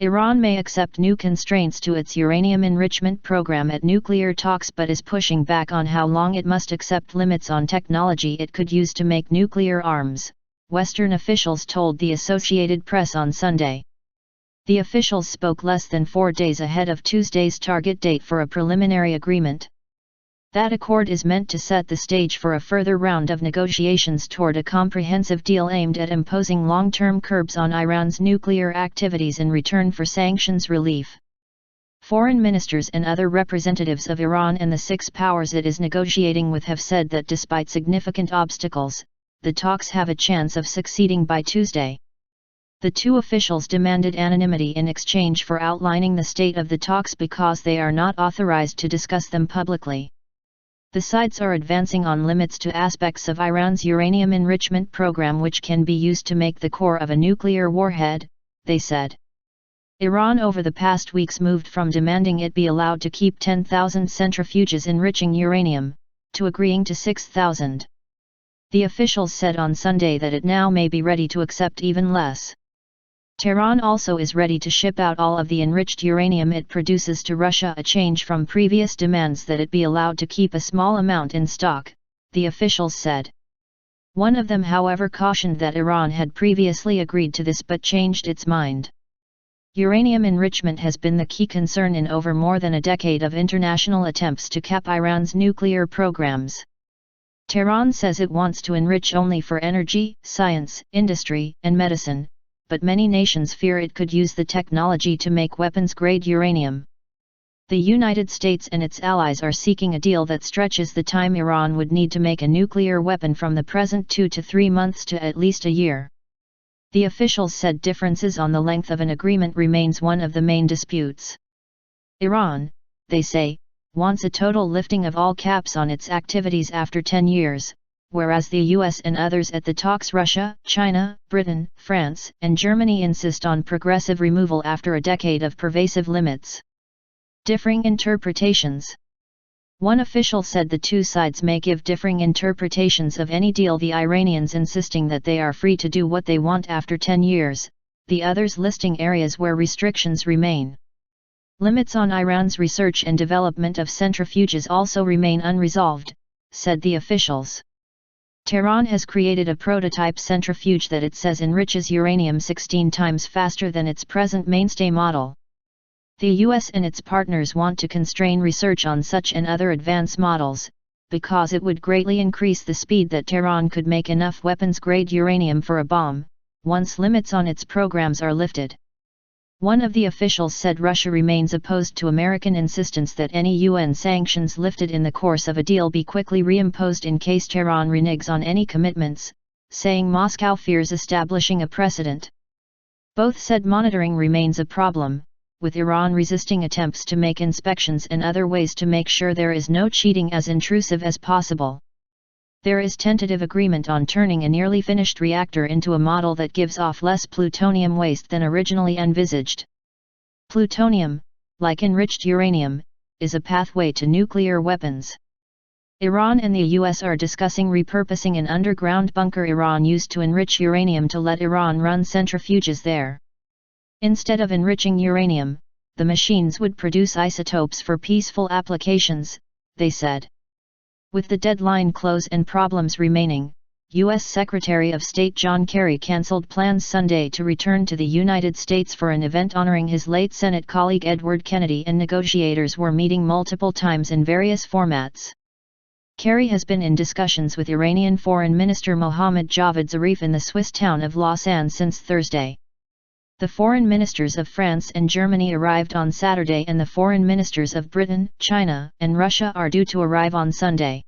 Iran may accept new constraints to its uranium enrichment program at nuclear talks but is pushing back on how long it must accept limits on technology it could use to make nuclear arms, Western officials told the Associated Press on Sunday. The officials spoke less than 4 days ahead of Tuesday's target date for a preliminary agreement. That accord is meant to set the stage for a further round of negotiations toward a comprehensive deal aimed at imposing long-term curbs on Iran's nuclear activities in return for sanctions relief. Foreign ministers and other representatives of Iran and the 6 powers it is negotiating with have said that despite significant obstacles, the talks have a chance of succeeding by Tuesday. The 2 officials demanded anonymity in exchange for outlining the state of the talks because they are not authorized to discuss them publicly. The sides are advancing on limits to aspects of Iran's uranium enrichment program which can be used to make the core of a nuclear warhead, they said. Iran over the past weeks moved from demanding it be allowed to keep 10,000 centrifuges enriching uranium, to agreeing to 6,000. The officials said on Sunday that it now may be ready to accept even less. Tehran also is ready to ship out all of the enriched uranium it produces to Russia, a change from previous demands that it be allowed to keep a small amount in stock, the officials said. One of them, however, cautioned that Iran had previously agreed to this but changed its mind. Uranium enrichment has been the key concern in over more than a decade of international attempts to cap Iran's nuclear programs. Tehran says it wants to enrich only for energy, science, industry, and medicine, but many nations fear it could use the technology to make weapons-grade uranium. The United States and its allies are seeking a deal that stretches the time Iran would need to make a nuclear weapon from the present 2 to 3 months to at least a year. The officials said differences on the length of an agreement remains one of the main disputes. Iran, they say, wants a total lifting of all caps on its activities after 10 years, whereas the US and others at the talks, Russia, China, Britain, France, and Germany, insist on progressive removal after a decade of pervasive limits. Differing interpretations. One official said the 2 sides may give differing interpretations of any deal, the Iranians insisting that they are free to do what they want after 10 years, the others listing areas where restrictions remain. Limits on Iran's research and development of centrifuges also remain unresolved, said the officials. Tehran has created a prototype centrifuge that it says enriches uranium 16 times faster than its present mainstay model. The US and its partners want to constrain research on such and other advanced models, because it would greatly increase the speed that Tehran could make enough weapons-grade uranium for a bomb, once limits on its programs are lifted. One of the officials said Russia remains opposed to American insistence that any UN sanctions lifted in the course of a deal be quickly reimposed in case Tehran reneges on any commitments, saying Moscow fears establishing a precedent. Both said monitoring remains a problem, with Iran resisting attempts to make inspections and other ways to make sure there is no cheating as intrusive as possible. There is tentative agreement on turning a nearly finished reactor into a model that gives off less plutonium waste than originally envisaged. Plutonium, like enriched uranium, is a pathway to nuclear weapons. Iran and the US are discussing repurposing an underground bunker Iran used to enrich uranium to let Iran run centrifuges there. Instead of enriching uranium, the machines would produce isotopes for peaceful applications, they said. With the deadline close and problems remaining, U.S. Secretary of State John Kerry canceled plans Sunday to return to the United States for an event honoring his late Senate colleague Edward Kennedy, and negotiators were meeting multiple times in various formats. Kerry has been in discussions with Iranian Foreign Minister Mohammad Javad Zarif in the Swiss town of Lausanne since Thursday. The foreign ministers of France and Germany arrived on Saturday, and the foreign ministers of Britain, China, and Russia are due to arrive on Sunday.